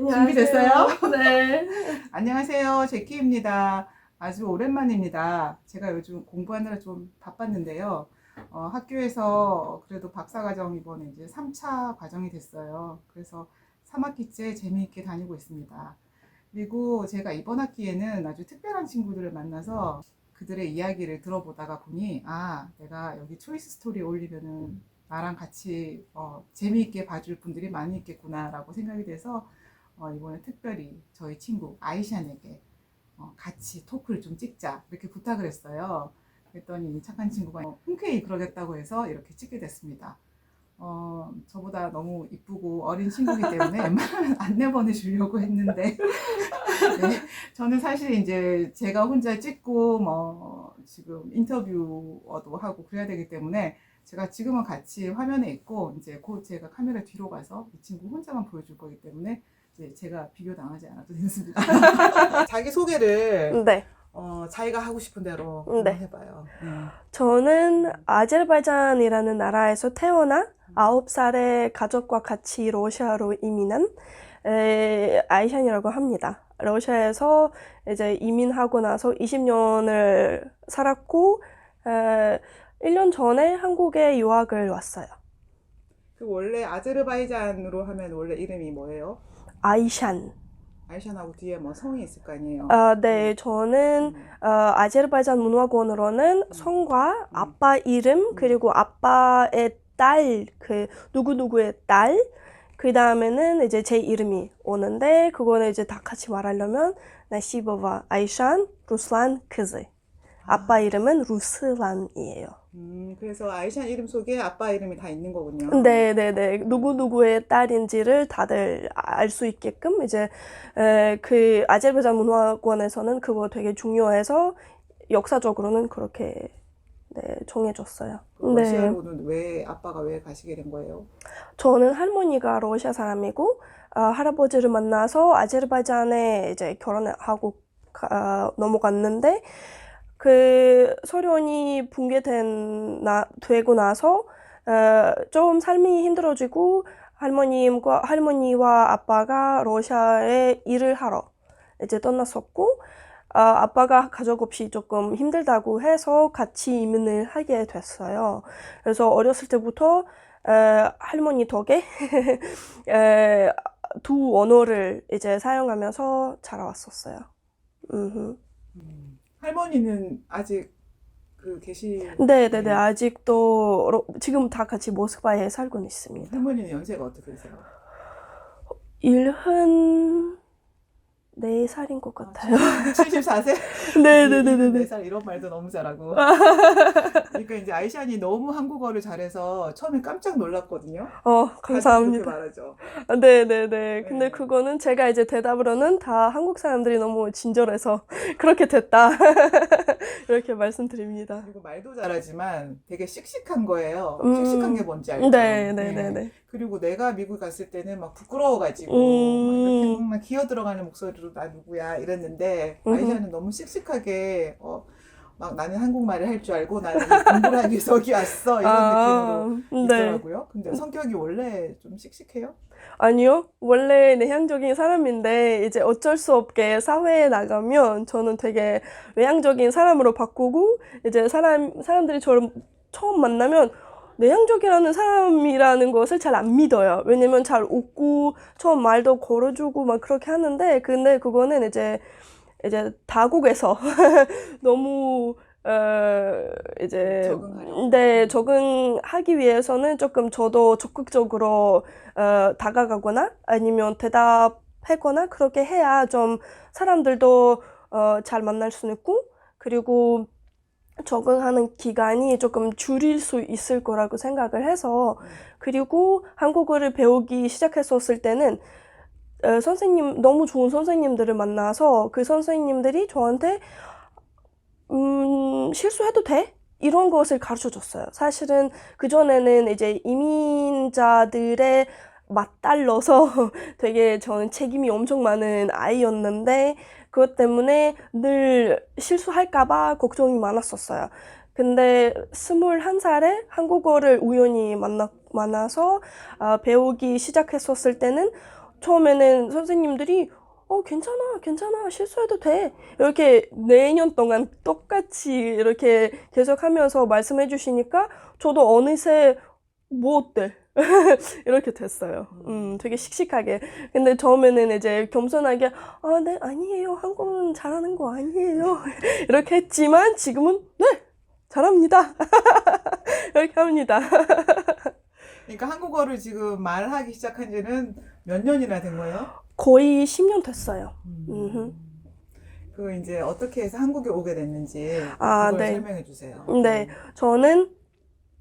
준비됐어요? 네. 안녕하세요. 제키입니다. 아주 오랜만입니다. 제가 요즘 공부하느라 좀 바빴는데요. 학교에서 그래도 박사과정 이번에 이제 3차 과정이 됐어요. 그래서 3학기째 재미있게 다니고 있습니다. 그리고 제가 이번 학기에는 아주 특별한 친구들을 만나서 그들의 이야기를 들어보다가 보니, 내가 여기 초이스 스토리 올리면은 나랑 같이 재미있게 봐줄 분들이 많이 있겠구나라고 생각이 돼서 이번에 특별히 저희 친구 아이샨에게 같이 토크를 좀 찍자 이렇게 부탁을 했어요. 그랬더니 착한 친구가 흔쾌히 그러겠다고 해서 이렇게 찍게 됐습니다. 저보다 너무 이쁘고 어린 친구이기 때문에 웬만하면 안 내보내주려고 했는데 네, 저는 사실 이제 제가 혼자 찍고 지금 인터뷰도 하고 그래야 되기 때문에 제가 지금은 같이 화면에 있고 이제 곧 제가 카메라 뒤로 가서 이 친구 혼자만 보여줄 거기 때문에 이제 제가 비교 당하지 않아도 됐습니다. 자기 소개를 네. 자기가 하고 싶은 대로 네. 한번 해봐요. 저는 아제르바이잔이라는 나라에서 태어나 9살에 가족과 같이 러시아로 이민한 아이샨이라고 합니다. 러시아에서 이제 이민하고 나서 20년을 살았고 1년 전에 한국에 유학을 왔어요. 그 원래 아제르바이잔으로 하면 원래 이름이 뭐예요? 아이샨. 아이샨하고 뒤에 뭐 성이 있을 거 아니에요? 네, 저는 아제르바이잔 문화권으로는 성과 아빠 이름 그리고 아빠의 딸, 그 누구누구의 딸, 그 다음에는 이제 제 이름이 오는데 그거는 이제 다 같이 말하려면 나시보바 아이샨 루슬란 크즈. 아빠 이름은 루슬란이에요. 그래서 아이샨 이름 속에 아빠 이름이 다 있는 거군요. 네네네. 누구누구의 딸인지를 다들 알 수 있게끔 이제 그 아제르바이잔 문화권에서는 그거 되게 중요해서 역사적으로는 그렇게 정해졌어요. 러시아로는 왜 아빠가 왜 가시게 된 거예요? 저는 할머니가 러시아 사람이고 할아버지를 만나서 아제르바이잔에 이제 결혼하고 넘어갔는데 그 소련이 되고 나서 좀 삶이 힘들어지고 할머니와 아빠가 러시아에 일을 하러 이제 떠났었고 아빠가 가족 없이 조금 힘들다고 해서 같이 이민을 하게 됐어요. 그래서 어렸을 때부터 할머니 덕에 두 언어를 이제 사용하면서 자라왔었어요. 할머니는 아직 계시? 네네네. 아직도 지금 다 같이 모스크바에 살고 있습니다. 할머니는 연세가 어떻게 되세요? 74살인 것 같아요. 74세? 네네네네. 4살 이런 말도 너무 잘하고. 그러니까 이제 아이샨이 너무 한국어를 잘해서 처음에 깜짝 놀랐거든요. 감사합니다. 그렇게 말하죠. 네네네. 근데 그거는 제가 이제 대답으로는 다 한국 사람들이 너무 친절해서 그렇게 됐다. 이렇게 말씀드립니다. 그리고 말도 잘하지만 되게 씩씩한 거예요. 씩씩한 게 뭔지 알죠? 네네네네. 그리고 내가 미국 갔을 때는 막 부끄러워가지고 막 이렇게 막 기어 들어가는 목소리로 나 누구야 이랬는데 아이샤는 너무 씩씩하게 막 나는 한국말을 할 줄 알고 나는 공부를 하기 위해서 여기 왔어 이런 느낌으로 있더라고요. 근데 성격이 원래 좀 씩씩해요? 아니요. 원래 내향적인 사람인데 이제 어쩔 수 없게 사회에 나가면 저는 되게 외향적인 사람으로 바꾸고 이제 사람들이 저를 처음 만나면 내향적이라는 사람이라는 것을 잘 안 믿어요. 왜냐면 잘 웃고 처음 말도 걸어주고 막 그렇게 하는데 근데 그거는 이제 다국에서 너무 이제 적응하기 위해서는 조금 저도 적극적으로 다가가거나 아니면 대답하거나 그렇게 해야 좀 사람들도 잘 만날 수 있고 그리고 적응하는 기간이 조금 줄일 수 있을 거라고 생각을 해서 그리고 한국어를 배우기 시작했었을 때는 너무 좋은 선생님들을 만나서 그 선생님들이 저한테 실수해도 돼? 이런 것을 가르쳐 줬어요. 사실은 그전에는 이제 이민자들의 맞달러서 되게 저는 책임이 엄청 많은 아이였는데 그것 때문에 늘 실수할까봐 걱정이 많았었어요. 근데 21살에 한국어를 우연히 만나서 배우기 시작했었을 때는 처음에는 선생님들이 괜찮아, 괜찮아, 실수해도 돼. 이렇게 내년 동안 똑같이 이렇게 계속 하면서 말씀해 주시니까 저도 어느새 뭐 어때? 이렇게 됐어요. 되게 씩씩하게. 근데 처음에는 이제 겸손하게, 네, 아니에요. 한국은 잘하는 거 아니에요. 이렇게 했지만 지금은, 네, 잘합니다. 이렇게 합니다. 그러니까 한국어를 지금 말하기 시작한 지는 몇 년이나 된 거예요? 거의 10년 됐어요. 그 이제 어떻게 해서 한국에 오게 됐는지 아, 그걸 네. 설명해 주세요. 네, 저는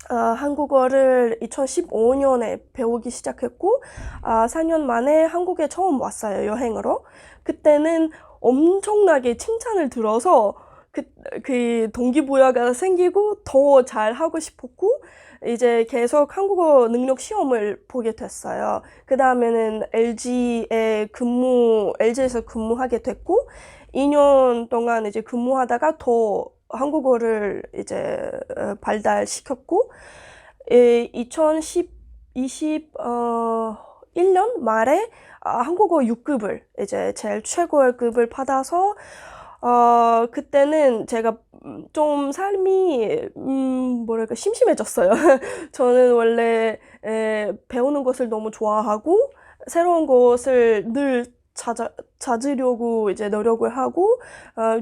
한국어를 2015년에 배우기 시작했고, 4년 만에 한국에 처음 왔어요, 여행으로. 그때는 엄청나게 칭찬을 들어서 그 동기부여가 생기고 더 잘하고 싶었고, 이제 계속 한국어 능력 시험을 보게 됐어요. 그 다음에는 LG에서 근무하게 됐고, 2년 동안 이제 근무하다가 더 한국어를 이제 발달시켰고, 2021년 말에 한국어 6급을 이제 제일 최고의 급을 받아서 그때는 제가 좀 삶이 뭐랄까 심심해졌어요. 저는 원래 배우는 것을 너무 좋아하고 새로운 것을 늘 찾으려고 이제 노력을 하고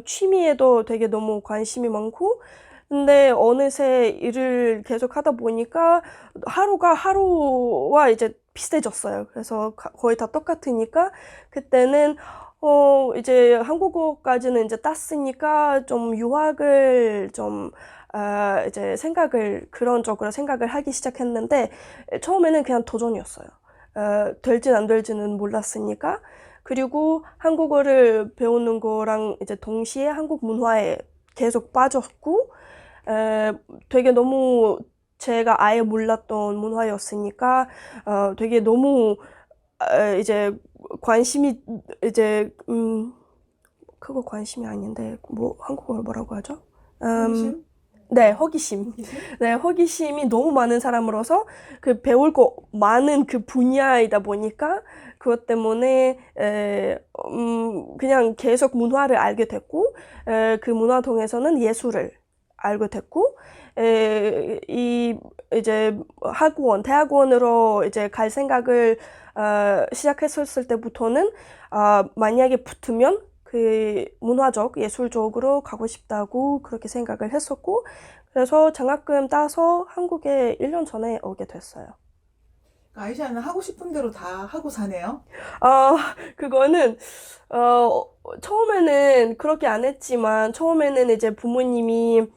취미에도 되게 너무 관심이 많고 근데 어느새 일을 계속 하다 보니까 하루가 하루와 이제 비슷해졌어요. 그래서 거의 다 똑같으니까 그때는 이제 한국어까지는 이제 땄으니까 좀 유학을 좀 이제 그런 쪽으로 생각을 하기 시작했는데 처음에는 그냥 도전이었어요. 될진 안 될지는 몰랐으니까. 그리고 한국어를 배우는 거랑 이제 동시에 한국 문화에 계속 빠졌고, 되게 너무 제가 아예 몰랐던 문화였으니까, 되게 너무, 이제 관심이, 이제, 그거 관심이 아닌데, 뭐, 한국어로 뭐라고 하죠? 호기심? 네, 호기심. 호기심? 네, 호기심이 너무 많은 사람으로서 그 배울 거 많은 그 분야이다 보니까 그것 때문에 그냥 계속 문화를 알게 됐고 그 문화 통해서는 예술을 알게 됐고 이제 대학원으로 이제 갈 생각을 시작했었을 때부터는 만약에 붙으면 그 문화적, 예술적으로 가고 싶다고 그렇게 생각을 했었고 그래서 장학금 따서 한국에 1년 전에 오게 됐어요. 아이샤는 하고 싶은 대로 다 하고 사네요. 그거는 처음에는 그렇게 안 했지만 처음에는 이제 부모님이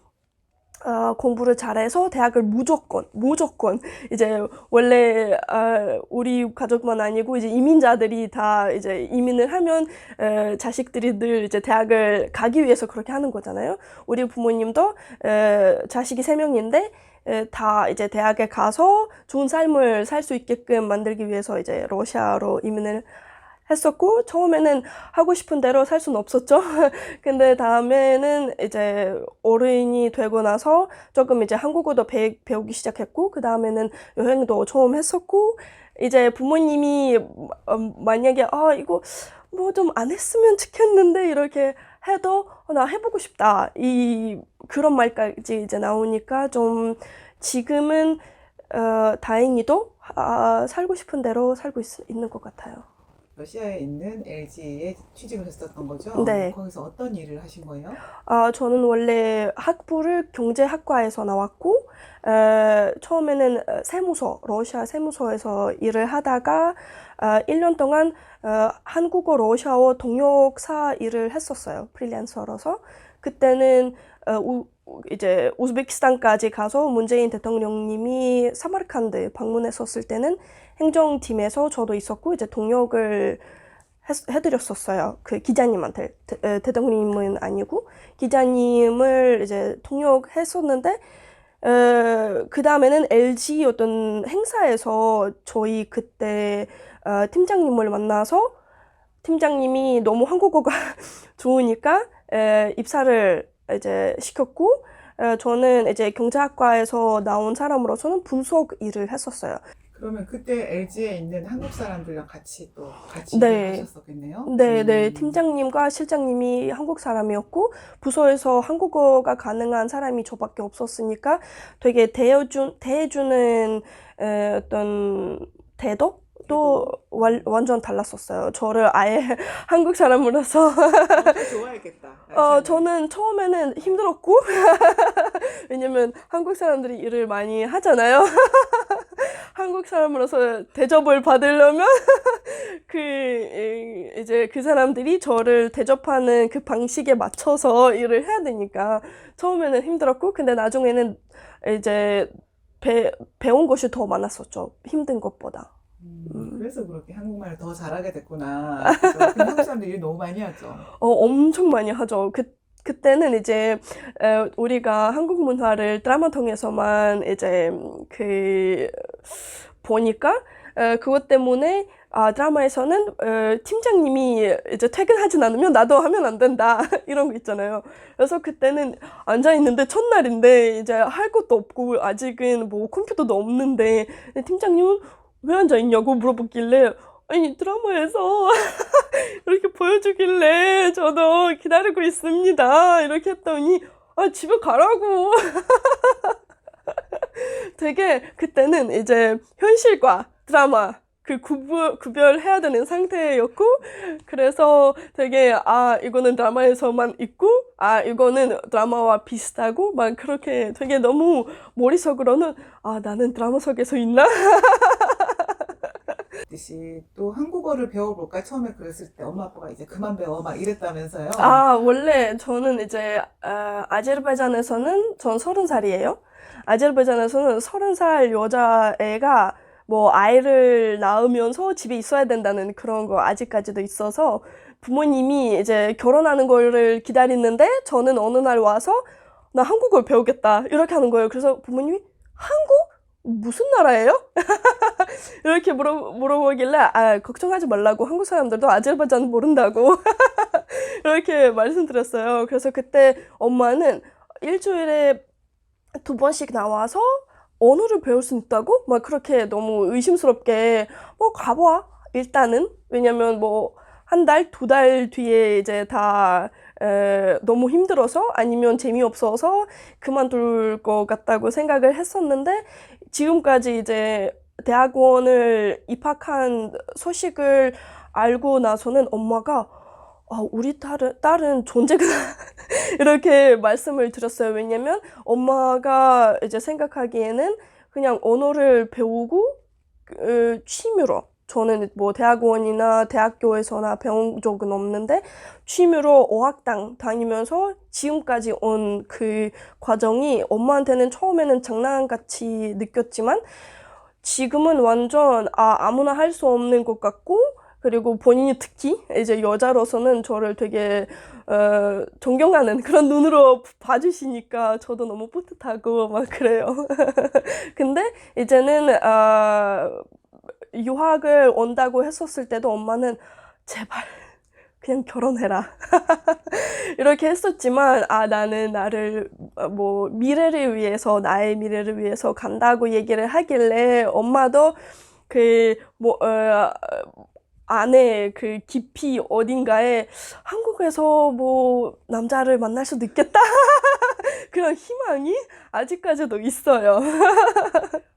공부를 잘해서 대학을 무조건 이제 원래 우리 가족만 아니고 이제 이민자들이 다 이제 이민을 하면 자식들이 늘 이제 대학을 가기 위해서 그렇게 하는 거잖아요. 우리 부모님도 자식이 3명인데 다 이제 대학에 가서 좋은 삶을 살 수 있게끔 만들기 위해서 이제 러시아로 이민을 했었고 처음에는 하고 싶은 대로 살 수는 없었죠. 근데 다음에는 이제 어른이 되고 나서 조금 이제 한국어도 배우기 시작했고 그 다음에는 여행도 처음 했었고 이제 부모님이 만약에 이거 뭐 좀 안 했으면 좋겠는데 이렇게 해도 나 해보고 싶다 그런 말까지 이제 나오니까 좀 지금은 다행히도 살고 싶은 대로 살고 있는 것 같아요. 러시아에 있는 LG에 취직을 했었던 거죠? 네. 거기서 어떤 일을 하신 거예요? 저는 원래 학부를 경제학과에서 나왔고, 처음에는 러시아 세무서에서 일을 하다가 1년 동안 한국어 러시아어 통역사 일을 했었어요. 프리랜서로서. 그때는 이제 우즈베키스탄까지 가서 문재인 대통령님이 사마르칸드 방문했었을 때는 행정팀에서 저도 있었고 이제 통역을 해드렸었어요. 그 기자님한테 대통령님은 아니고 기자님을 이제 통역했었는데 그 다음에는 LG 어떤 행사에서 저희 그때 팀장님을 만나서 팀장님이 너무 한국어가 좋으니까 입사를 이제 시켰고 저는 이제 경제학과에서 나온 사람으로서는 분석 일을 했었어요. 그러면 그때 LG에 있는 한국 사람들이랑 같이 네. 일을 하셨었겠네요. 네. 팀장님과 실장님이 한국 사람이었고, 부서에서 한국어가 가능한 사람이 저밖에 없었으니까 되게 대해주는 어떤 태도도 완전 달랐었어요. 저를 아예 한국 사람으로서. 엄청 좋아했겠다. 아시아는. 저는 처음에는 힘들었고, 왜냐면 한국 사람들이 일을 많이 하잖아요. 한국 사람으로서 대접을 받으려면 이제 그 사람들이 저를 대접하는 그 방식에 맞춰서 일을 해야 되니까 처음에는 힘들었고, 근데 나중에는 이제 배운 것이 더 많았었죠. 힘든 것보다. 그래서 그렇게 한국말을 더 잘하게 됐구나. 그죠? 근데 한국 사람들이 일 너무 많이 하죠. 엄청 많이 하죠. 그때는 이제 우리가 한국 문화를 드라마 통해서만 이제 보니까 그것 때문에 드라마에서는 팀장님이 이제 퇴근하진 않으면 나도 하면 안 된다 이런 거 있잖아요. 그래서 그때는 앉아 있는데 첫날인데 이제 할 것도 없고 아직은 뭐 컴퓨터도 없는데 팀장님은 왜 앉아 있냐고 물어보길래 아니 드라마에서 이렇게 보여주길래 저도 기다리고 있습니다 이렇게 했더니 집에 가라고. 되게 그때는 이제 현실과 드라마 구별해야 되는 상태였고, 그래서 되게 이거는 드라마에서만 있고 이거는 드라마와 비슷하고 막 그렇게 되게 너무 머릿속으로는 나는 드라마 속에서 있나? 듯이 또 한국어를 배워볼까 처음에 그랬을 때 엄마 아빠가 이제 그만 배워 막 이랬다면서요. 원래 저는 이제 아제르바이잔에서는 전 30살이에요. 아제르바이잔에서는 30살 여자애가 뭐 아이를 낳으면서 집에 있어야 된다는 그런 거 아직까지도 있어서 부모님이 이제 결혼하는 거를 기다리는데 저는 어느 날 와서 나 한국어를 배우겠다 이렇게 하는 거예요. 그래서 부모님이 한국? 무슨 나라예요? 이렇게 물어보길래 걱정하지 말라고 한국 사람들도 아제르바이잔 모른다고 이렇게 말씀드렸어요. 그래서 그때 엄마는 일주일에 2번씩 나와서 언어를 배울 수 있다고? 막 그렇게 너무 의심스럽게 뭐 가봐 일단은. 왜냐면 뭐 한 달, 2달 뒤에 이제 다 너무 힘들어서 아니면 재미없어서 그만둘 것 같다고 생각을 했었는데 지금까지 이제 대학원을 입학한 소식을 알고 나서는 엄마가 우리 딸은 존재구나 이렇게 말씀을 드렸어요. 왜냐면 엄마가 이제 생각하기에는 그냥 언어를 배우고 취미로 저는 뭐 대학원이나 대학교에서나 배운 적은 없는데 취미로 어학당 다니면서 지금까지 온 그 과정이 엄마한테는 처음에는 장난같이 느꼈지만 지금은 완전 아무나 할 수 없는 것 같고 그리고 본인이 특히 이제 여자로서는 저를 되게 존경하는 그런 눈으로 봐주시니까 저도 너무 뿌듯하고 막 그래요. 근데 이제는 유학을 온다고 했었을 때도 엄마는 제발 그냥 결혼해라 이렇게 했었지만 나는 나를 뭐 미래를 위해서 나의 미래를 위해서 간다고 얘기를 하길래 엄마도 안에 그 깊이 어딘가에 한국에서 뭐 남자를 만날 수도 있겠다 그런 희망이 아직까지도 있어요.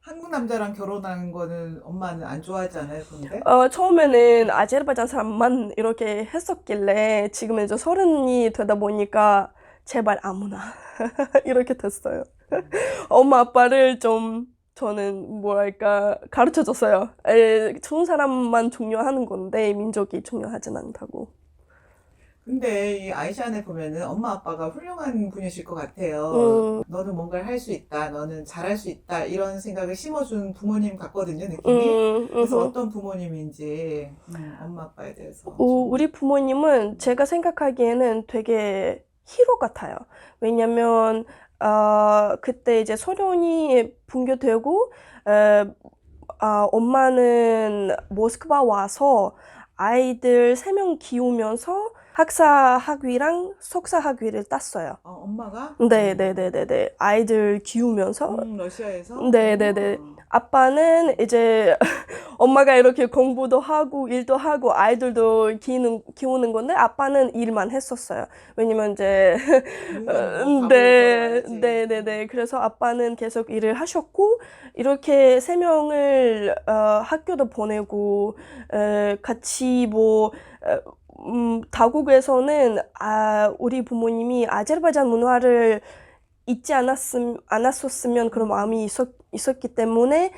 한국 남자랑 결혼하는 거는 엄마는 안 좋아하지 않아요, 근데? 처음에는 아제르바이잔 사람만 이렇게 했었길래 지금은 이제 30이 되다 보니까 제발 아무나 이렇게 됐어요. 엄마 아빠를 좀 저는 뭐랄까 가르쳐줬어요. 좋은 사람만 중요하는 건데 민족이 중요하진 않다고. 근데 이 아이샨에 보면은 엄마 아빠가 훌륭한 분이실 것 같아요. 너는 뭔가를 할 수 있다, 너는 잘할 수 있다 이런 생각을 심어준 부모님 같거든요, 느낌이. 그래서 어떤 부모님인지 엄마 아빠에 대해서. 우리 부모님은 제가 생각하기에는 되게 히로 같아요. 왜냐면 그때 이제 소련이 붕괴되고 엄마는 모스크바 와서 아이들 3명 키우면서 학사 학위랑 석사 학위를 땄어요. 엄마가? 네네네네네. 아이들 키우면서. 러시아에서? 네네네. 아빠는 이제 엄마가 이렇게 공부도 하고 일도 하고 아이들도 키우는 건데 아빠는 일만 했었어요. 왜냐면 이제 누나는 뭐 밥을 네, 벌어와야지. 네, 네, 네. 그래서 아빠는 계속 일을 하셨고 이렇게 세 명을 학교도 보내고 같이 뭐 다국에서는 우리 부모님이 아제르바이잔 문화를 잊지 않았었으면 그런 마음이 있었기 때문에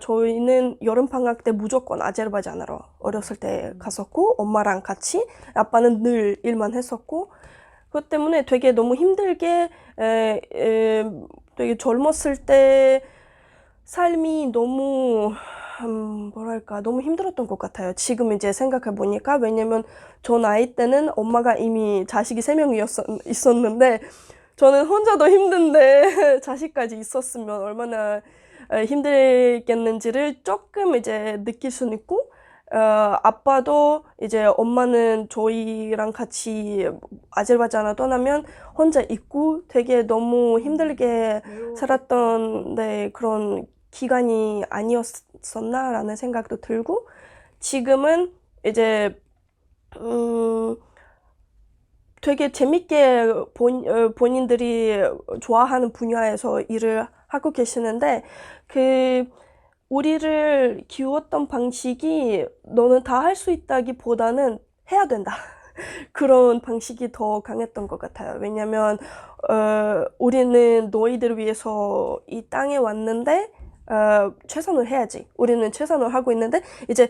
저희는 여름 방학 때 무조건 아제르바이잔으로 어렸을 때 갔었고 엄마랑 같이 아빠는 늘 일만 했었고 그것 때문에 되게 너무 힘들게 되게 젊었을 때 삶이 너무 뭐랄까 너무 힘들었던 것 같아요. 지금 이제 생각해 보니까 왜냐면 저 나이 때는 엄마가 이미 자식이 3명이었었는데 저는 혼자도 힘든데 자식까지 있었으면 얼마나 힘들겠는지를 조금 이제 느낄 수는 있고 아빠도 이제 엄마는 저희랑 같이 아제르바이잔을 떠나면 혼자 있고 되게 너무 힘들게 살았던 네, 그런 기간이 아니었었나라는 생각도 들고 지금은 이제 되게 재밌게 본인들이 좋아하는 분야에서 일을 하고 계시는데 우리를 키웠던 방식이 너는 다 할 수 있다기보다는 해야 된다. 그런 방식이 더 강했던 것 같아요. 왜냐면 우리는 너희들을 위해서 이 땅에 왔는데 최선을 해야지. 우리는 최선을 하고 있는데 이제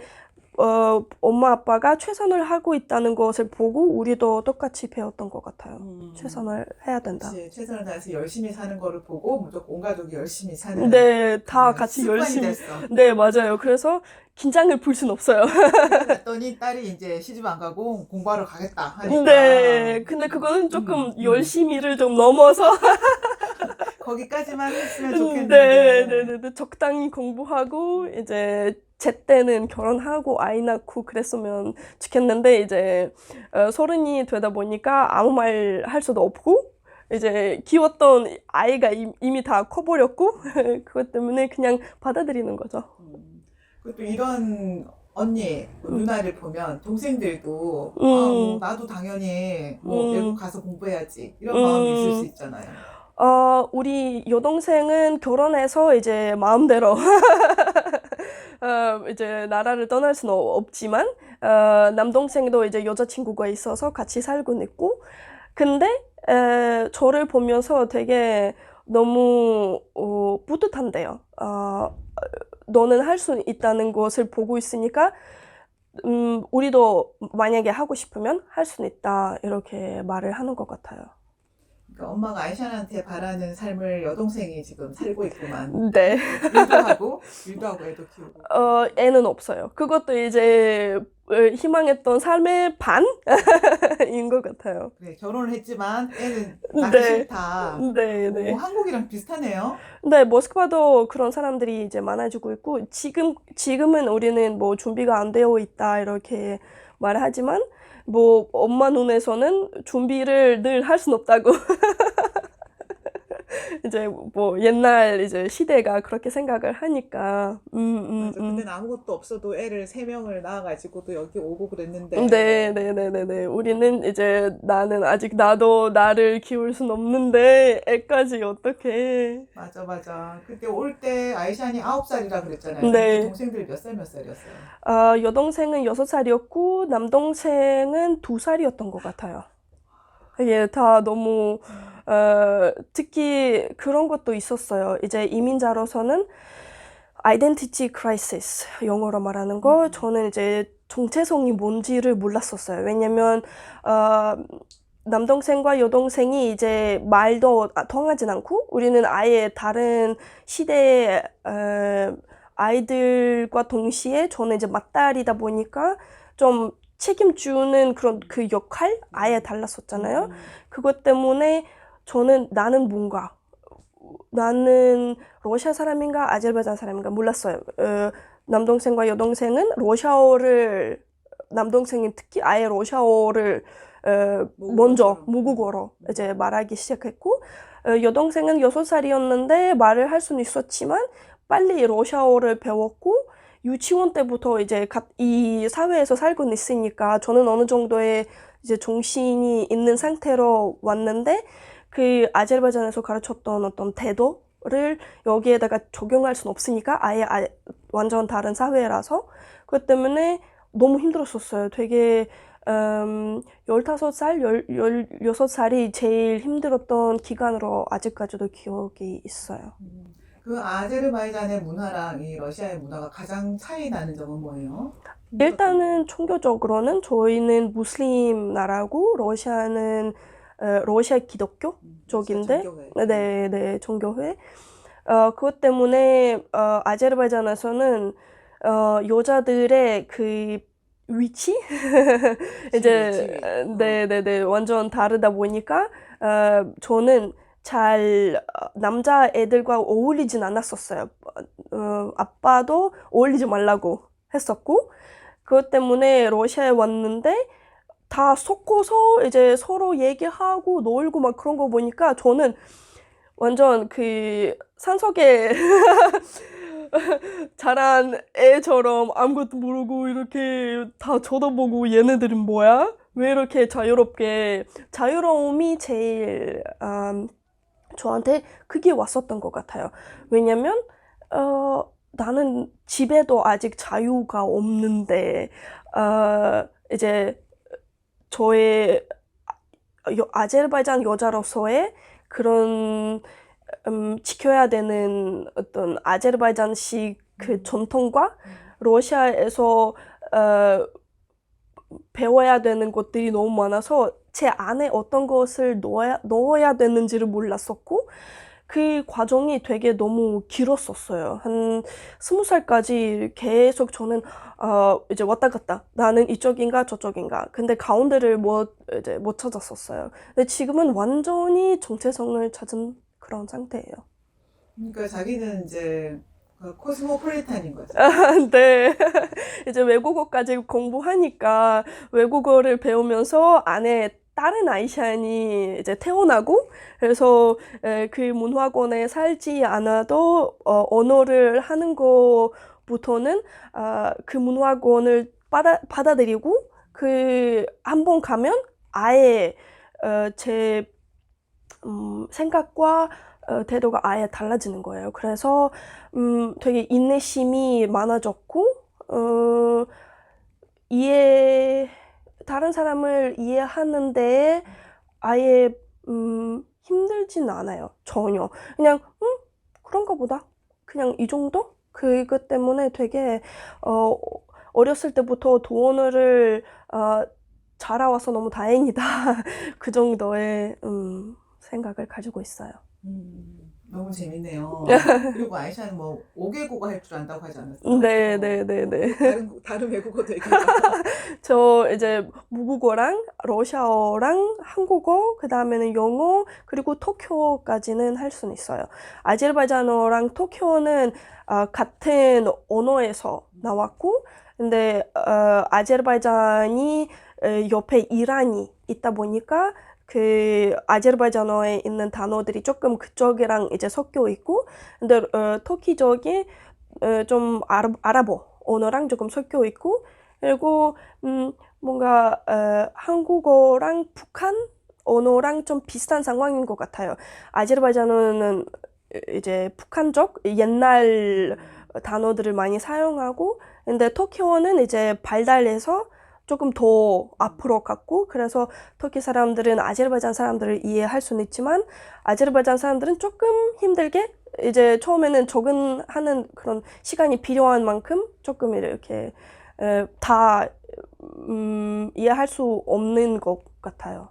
엄마 아빠가 최선을 하고 있다는 것을 보고 우리도 똑같이 배웠던 것 같아요. 최선을 해야 된다. 그치. 최선을 다해서 열심히 사는 거를 보고 무조건 온 가족이 열심히 사는 네, 다 그런 같이 습관이 열심히. 됐어. 네, 맞아요. 그래서 긴장을 풀 순 없어요. 갔더니 딸이 이제 시집 안 가고 공부하러 가겠다 하니까 네, 근데 그거는 조금 음. 열심히를 좀 넘어서 거기까지만 했으면 네, 좋겠는데 네, 네, 네. 적당히 공부하고 이제 제때는 결혼하고 아이 낳고 그랬으면 좋겠는데 이제 30이 되다 보니까 아무 말 할 수도 없고 이제 키웠던 아이가 이미 다 커버렸고 그것 때문에 그냥 받아들이는 거죠. 그것도 이런 언니, 누나를 보면 동생들도 아, 뭐 나도 당연히 뭐 외국 가서 공부해야지 이런 마음이 있을 수 있잖아요. 우리 여동생은 결혼해서 이제 마음대로 이제 나라를 떠날 수는 없지만 남동생도 이제 여자친구가 있어서 같이 살고 있고 근데 저를 보면서 되게 너무 뿌듯한데요. 너는 할 수 있다는 것을 보고 있으니까 우리도 만약에 하고 싶으면 할 수는 있다 이렇게 말을 하는 것 같아요. 그러니까 엄마가 아이샨한테 바라는 삶을 여동생이 지금 살고 있구만. 네. 일도 하고 애도 키우고. 애는 없어요. 그것도 이제 희망했던 삶의 반인 것 같아요. 그래, 결혼을 했지만 애는 낳기 네. 싫다. 네, 네. 한국이랑 비슷하네요. 네, 모스크바도 그런 사람들이 이제 많아지고 있고, 지금은 우리는 뭐 준비가 안 되어 있다, 이렇게 말하지만, 뭐, 엄마 눈에서는 준비를 늘 할 순 없다고. 이제 뭐 옛날 이제 시대가 그렇게 생각을 하니까. 맞아. 근데 아무것도 없어도 애를 3명을 낳아가지고도 여기 오고 그랬는데. 네. 우리는 이제 나도 나를 키울 순 없는데 애까지 어떡해. 맞아. 그때 올 때 아이샨이 9살이라 그랬잖아요. 네. 동생들 몇 살이었어요? 여동생은 6살이었고 남동생은 2살이었던 것 같아요. 이게 다 너무 특히 그런 것도 있었어요. 이제 이민자로서는 identity crisis 영어로 말하는 거 저는 이제 정체성이 뭔지를 몰랐었어요. 왜냐면 남동생과 여동생이 이제 말도 통하진 않고 우리는 아예 다른 시대의 아이들과 동시에 저는 이제 맏딸이다 보니까 좀 책임주는 그런 그 역할 아예 달랐었잖아요. 그것 때문에 나는 러시아 사람인가 아제르바이잔 사람인가 몰랐어요. 남동생과 여동생은 남동생이 특히 아예 러시아어를 먼저 모국어로 이제 말하기 시작했고 여동생은 6살이었는데 말을 할 수는 있었지만 빨리 러시아어를 배웠고 유치원 때부터 이제 이 사회에서 살고 있으니까 저는 어느 정도의 이제 정신이 있는 상태로 왔는데 그 아제르바이잔에서 가르쳤던 어떤 태도를 여기에다가 적용할 수는 없으니까 아예 완전 다른 사회라서 그것 때문에 너무 힘들었었어요. 되게 15살, 16살이 제일 힘들었던 기간으로 아직까지도 기억이 있어요. 그 아제르바이잔의 문화랑 이 러시아의 문화가 가장 차이 나는 점은 뭐예요? 일단은 종교적으로는 저희는 무슬림 나라고 러시아는 러시아 기독교 쪽인데 종교회. 네, 종교회. 그것 때문에 아제르바이잔에서는 여자들의 그 위치 이제 지위. 네, 완전 다르다 보니까 저는 잘 남자 애들과 어울리진 않았었어요. 아빠도 어울리지 말라고 했었고 그것 때문에 러시아에 왔는데 다 섞어서 이제 서로 얘기하고 놀고 막 그런 거 보니까 저는 완전 그 산속에 자란 애처럼 아무것도 모르고 이렇게 다 쳐다보고 얘네들은 뭐야? 왜 이렇게 자유로움이 제일 저한테 그게 왔었던 것 같아요. 왜냐면 나는 집에도 아직 자유가 없는데 이제 저의 아제르바이잔 여자로서의 그런 지켜야 되는 어떤 아제르바이잔식 그 전통과 러시아에서 배워야 되는 것들이 너무 많아서 제 안에 어떤 것을 넣어야 되는지를 몰랐었고 그 과정이 되게 너무 길었었어요. 한 20살까지 계속 저는 이제 왔다 갔다 나는 이쪽인가 저쪽인가 근데 가운데를 이제 못 찾았었어요. 근데 지금은 완전히 정체성을 찾은 그런 상태예요. 그러니까 자기는 이제 코스모폴리탄인 거죠. 네. 이제 외국어까지 공부하니까 외국어를 배우면서 안에 다른 아이샤니 이제 태어나고 그래서 그 문화권에 살지 않아도 언어를 하는 것부터는 그 문화권을 받아들이고 그 한 번 가면 아예 제 생각과 태도가 아예 달라지는 거예요. 그래서 되게 인내심이 많아졌고 다른 사람을 이해하는데 아예 힘들진 않아요. 전혀. 그냥 그런가 보다. 그냥 이 정도? 그것 때문에 되게 어렸을 때부터 도언어를 자라와서 너무 다행이다. 그 정도의 생각을 가지고 있어요. 너무 재밌네요. 그리고 아이샤는 뭐 5개국어 할 줄 안다고 하지 않았어요? 네. 다른 외국어도 얘기해요. 저 이제 모국어랑 러시아어랑 한국어, 그 다음에는 영어, 그리고 터키어까지는 할 수는 있어요. 아제르바이잔어랑 터키어는 같은 언어에서 나왔고, 근데 아제르바이잔이 옆에 이란이 있다 보니까 그 아제르바이잔어에 있는 단어들이 조금 그쪽이랑 이제 섞여 있고, 근데 터키적이 좀 아랍어 언어랑 조금 섞여 있고, 그리고 뭔가 한국어랑 북한 언어랑 좀 비슷한 상황인 것 같아요. 아제르바이잔어는 이제 북한적 옛날 단어들을 많이 사용하고, 근데 터키어는 이제 발달해서 조금 더 앞으로 갔고, 그래서 터키 사람들은 아제르바이잔 사람들을 이해할 수는 있지만 아제르바이잔 사람들은 조금 힘들게 이제 처음에는 적응하는 그런 시간이 필요한 만큼 조금 이렇게 다 이해할 수 없는 것 같아요.